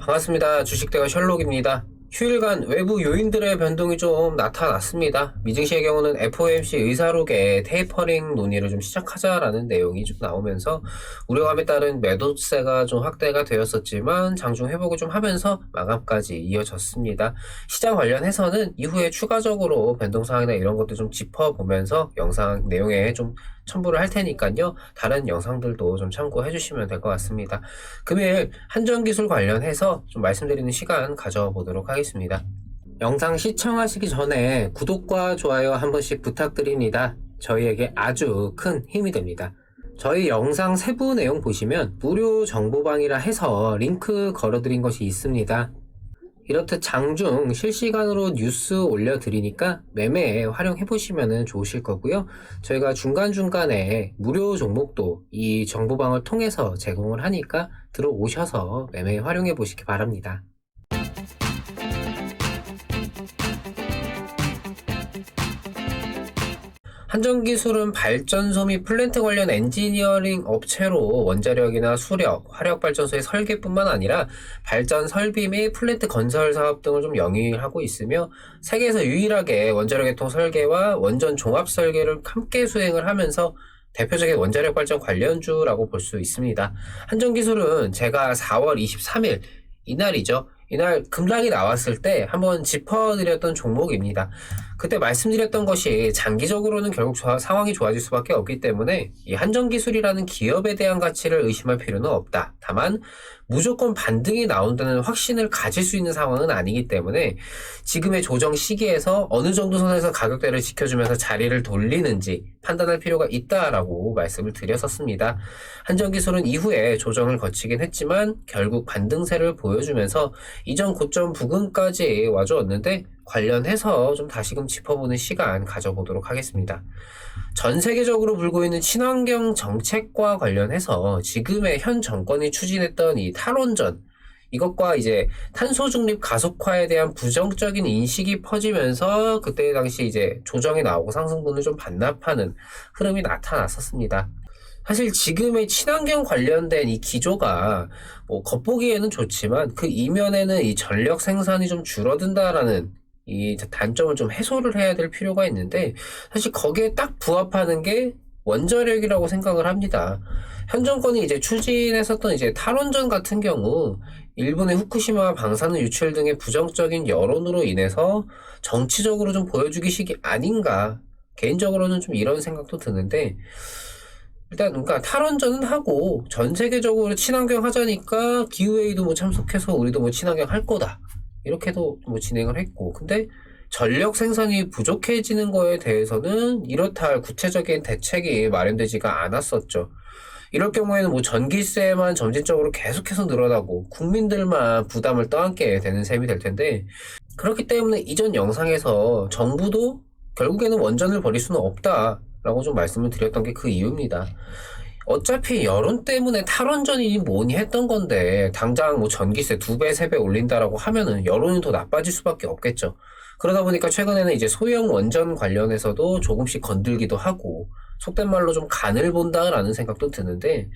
반갑습니다. 주식대가 셜록입니다. 휴일간 외부 요인들의 변동이 좀 나타났습니다. 미증시의 경우는 FOMC 의사록에 테이퍼링 논의를 좀 시작하자라는 내용이 좀 나오면서 우려감에 따른 매도세가 좀 확대가 되었었지만 장중 회복을 좀 하면서 마감까지 이어졌습니다. 시장 관련해서는 이후에 추가적으로 변동사항이나 이런 것들 좀 짚어보면서 영상 내용에 좀 첨부를 할 테니까요. 다른 영상들도 좀 참고해 주시면 될 것 같습니다. 금요일 한전기술 관련해서 좀 말씀드리는 시간 가져보도록 하겠습니다. 영상 시청하시기 전에 구독과 좋아요 한 번씩 부탁드립니다. 저희에게 아주 큰 힘이 됩니다. 저희 영상 세부 내용 보시면 무료 정보방이라 해서 링크 걸어드린 것이 있습니다. 이렇듯 장중 실시간으로 뉴스 올려드리니까 매매에 활용해보시면 좋으실 거고요. 저희가 중간중간에 무료 종목도 이 정보방을 통해서 제공을 하니까 들어오셔서 매매에 활용해보시기 바랍니다. 한전기술은 발전소 및 플랜트 관련 엔지니어링 업체로 원자력이나 수력, 화력발전소의 설계뿐만 아니라 발전 설비 및 플랜트 건설 사업 등을 좀 영위하고 있으며 세계에서 유일하게 원자력 개통 설계와 원전 종합 설계를 함께 수행을 하면서 대표적인 원자력 발전 관련주라고 볼 수 있습니다. 한전기술은 제가 4월 23일 이날이죠. 이날 급락이 나왔을 때 한번 짚어드렸던 종목입니다. 그때 말씀드렸던 것이 장기적으로는 결국 상황이 좋아질 수밖에 없기 때문에 이 한전기술이라는 기업에 대한 가치를 의심할 필요는 없다. 다만 무조건 반등이 나온다는 확신을 가질 수 있는 상황은 아니기 때문에 지금의 조정 시기에서 어느 정도 선에서 가격대를 지켜주면서 자리를 돌리는지 판단할 필요가 있다라고 말씀을 드렸었습니다. 한전기술은 이후에 조정을 거치긴 했지만 결국 반등세를 보여주면서 이전 고점 부근까지 와주었는데 관련해서 좀 다시금 짚어보는 시간 가져보도록 하겠습니다. 전 세계적으로 불고 있는 친환경 정책과 관련해서 지금의 현 정권이 추진했던 이 탈원전, 이것과 이제 탄소 중립 가속화에 대한 부정적인 인식이 퍼지면서 그때 당시 이제 조정이 나오고 상승분을 좀 반납하는 흐름이 나타났었습니다. 사실 지금의 친환경 관련된 이 기조가 뭐 겉보기에는 좋지만 그 이면에는 이 전력 생산이 좀 줄어든다라는 이 단점을 좀 해소를 해야 될 필요가 있는데 사실 거기에 딱 부합하는 게 원자력이라고 생각을 합니다. 현 정권이 이제 추진했었던 이제 탈원전 같은 경우 일본의 후쿠시마 방사능 유출 등의 부정적인 여론으로 인해서 정치적으로 좀 보여주기식이 아닌가, 개인적으로는 좀 이런 생각도 드는데 일단 그러니까 탈원전은 하고 전 세계적으로 친환경 하자니까 기후회의도 뭐 참석해서 우리도 뭐 친환경 할 거다 이렇게도 뭐 진행을 했고, 근데 전력 생산이 부족해지는 거에 대해서는 이렇다 할 구체적인 대책이 마련되지가 않았었죠. 이럴 경우에는 뭐 전기세만 점진적으로 계속해서 늘어나고 국민들만 부담을 떠안게 되는 셈이 될 텐데, 그렇기 때문에 이전 영상에서 정부도 결국에는 원전을 버릴 수는 없다라고 좀 말씀을 드렸던 게 그 이유입니다. 어차피 여론 때문에 탈원전이 뭐니 했던 건데 당장 뭐 전기세 2배, 3배 올린다라고 하면은 여론이 더 나빠질 수밖에 없겠죠. 그러다 보니까 최근에는 이제 소형 원전 관련해서도 조금씩 건들기도 하고 속된 말로 좀 간을 본다라는 생각도 드는데,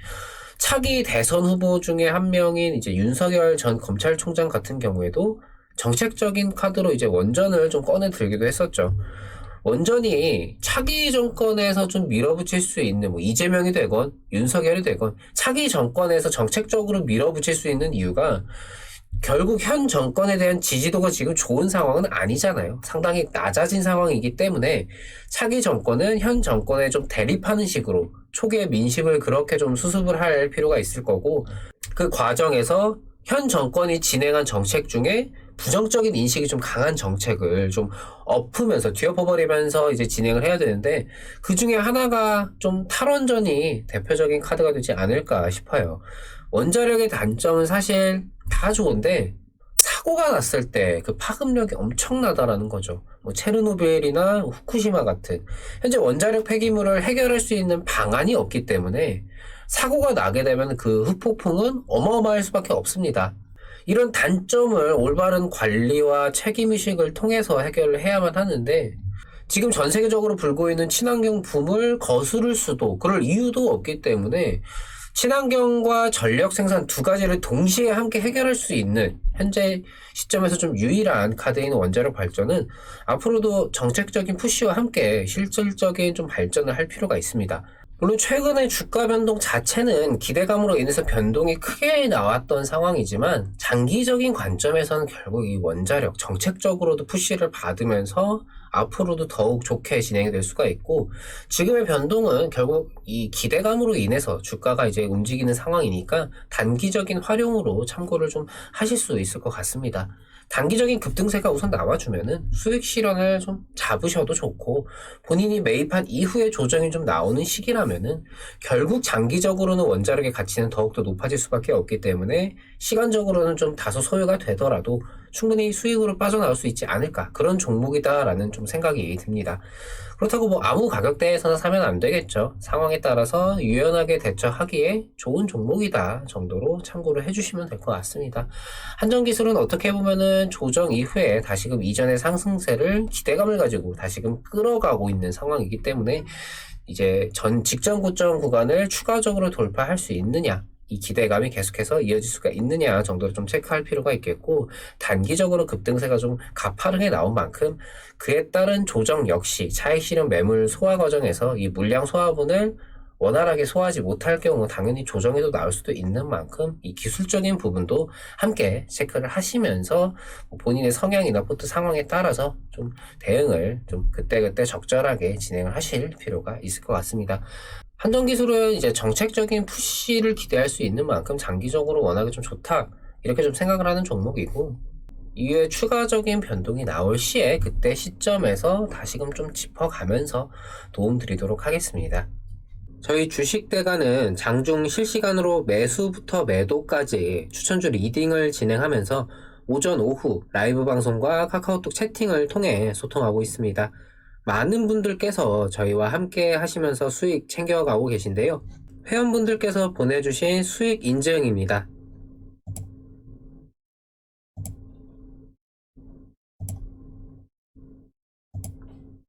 차기 대선 후보 중에 한 명인 이제 윤석열 전 검찰총장 같은 경우에도 정책적인 카드로 이제 원전을 좀 꺼내 들기도 했었죠. 원전이 차기 정권에서 좀 밀어붙일 수 있는 뭐 이재명이 되건 윤석열이 되건 차기 정권에서 정책적으로 밀어붙일 수 있는 이유가 결국 현 정권에 대한 지지도가 지금 좋은 상황은 아니잖아요. 상당히 낮아진 상황이기 때문에 차기 정권은 현 정권에 좀 대립하는 식으로 초기에 민심을 그렇게 좀 수습을 할 필요가 있을 거고, 그 과정에서 현 정권이 진행한 정책 중에 부정적인 인식이 좀 강한 정책을 좀 엎으면서 뒤엎어버리면서 이제 진행을 해야 되는데, 그 중에 하나가 좀 탈원전이 대표적인 카드가 되지 않을까 싶어요. 원자력의 단점은 사실 다 좋은데 사고가 났을 때 그 파급력이 엄청나다라는 거죠. 뭐 체르노빌이나 후쿠시마 같은 현재 원자력 폐기물을 해결할 수 있는 방안이 없기 때문에 사고가 나게 되면 그 후폭풍은 어마어마할 수밖에 없습니다. 이런 단점을 올바른 관리와 책임의식을 통해서 해결을 해야만 하는데, 지금 전 세계적으로 불고 있는 친환경 붐을 거스를 수도, 그럴 이유도 없기 때문에 친환경과 전력 생산 두 가지를 동시에 함께 해결할 수 있는 현재 시점에서 좀 유일한 카드인 원자력 발전은 앞으로도 정책적인 푸시와 함께 실질적인 좀 발전을 할 필요가 있습니다. 물론 최근의 주가 변동 자체는 기대감으로 인해서 변동이 크게 나왔던 상황이지만 장기적인 관점에서는 결국 이 원자력 정책적으로도 푸시를 받으면서 앞으로도 더욱 좋게 진행이 될 수가 있고, 지금의 변동은 결국 이 기대감으로 인해서 주가가 이제 움직이는 상황이니까 단기적인 활용으로 참고를 좀 하실 수 있을 것 같습니다. 단기적인 급등세가 우선 나와주면은 수익 실현을 좀 잡으셔도 좋고, 본인이 매입한 이후에 조정이 좀 나오는 시기라면은 결국 장기적으로는 원자력의 가치는 더욱더 높아질 수밖에 없기 때문에 시간적으로는 좀 다소 소요가 되더라도 충분히 수익으로 빠져나올 수 있지 않을까, 그런 종목이다라는 좀 생각이 듭니다. 그렇다고 뭐 아무 가격대에서는 사면 안 되겠죠. 상황에 따라서 유연하게 대처하기에 좋은 종목이다 정도로 참고를 해주시면 될 것 같습니다. 한전기술은 어떻게 보면은 조정 이후에 다시금 이전의 상승세를 기대감을 가지고 다시금 끌어가고 있는 상황이기 때문에 이제 직전 고점 구간을 추가적으로 돌파할 수 있느냐, 이 기대감이 계속해서 이어질 수가 있느냐 정도를 좀 체크할 필요가 있겠고, 단기적으로 급등세가 좀 가파르게 나온 만큼 그에 따른 조정 역시 차익 실현 매물 소화 과정에서 이 물량 소화분을 원활하게 소화하지 못할 경우 당연히 조정에도 나올 수도 있는 만큼 이 기술적인 부분도 함께 체크를 하시면서 본인의 성향이나 포트 상황에 따라서 좀 대응을 좀 그때그때 적절하게 진행을 하실 필요가 있을 것 같습니다. 한전기술은 이제 정책적인 푸시를 기대할 수 있는 만큼 장기적으로 워낙에 좀 좋다, 이렇게 좀 생각을 하는 종목이고, 이후에 추가적인 변동이 나올 시에 그때 시점에서 다시금 좀 짚어가면서 도움 드리도록 하겠습니다. 저희 주식대가는 장중 실시간으로 매수부터 매도까지 추천주 리딩을 진행하면서 오전, 오후 라이브 방송과 카카오톡 채팅을 통해 소통하고 있습니다. 많은 분들께서 저희와 함께 하시면서 수익 챙겨가고 계신데요. 회원분들께서 보내주신 수익 인증입니다.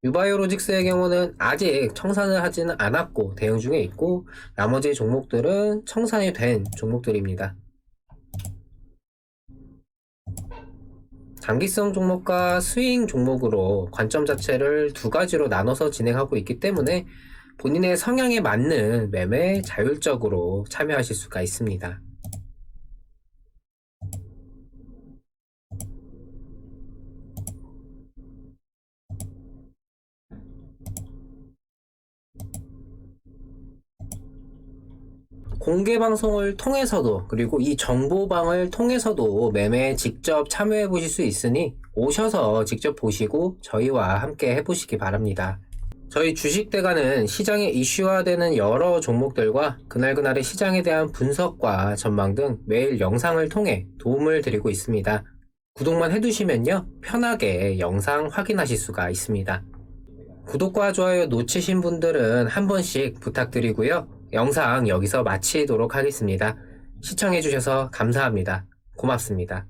유바이오로직스의 경우는 아직 청산을 하지는 않았고 대응 중에 있고, 나머지 종목들은 청산이 된 종목들입니다. 단기성 종목과 스윙 종목으로 관점 자체를 두 가지로 나눠서 진행하고 있기 때문에 본인의 성향에 맞는 매매에 자율적으로 참여하실 수가 있습니다. 공개 방송을 통해서도, 그리고 이 정보방을 통해서도 매매에 직접 참여해 보실 수 있으니 오셔서 직접 보시고 저희와 함께 해보시기 바랍니다. 저희 주식대가는 시장에 이슈화되는 여러 종목들과 그날그날의 시장에 대한 분석과 전망 등 매일 영상을 통해 도움을 드리고 있습니다. 구독만 해두시면요, 편하게 영상 확인하실 수가 있습니다. 구독과 좋아요 놓치신 분들은 한 번씩 부탁드리고요. 영상 여기서 마치도록 하겠습니다. 시청해주셔서 감사합니다. 고맙습니다.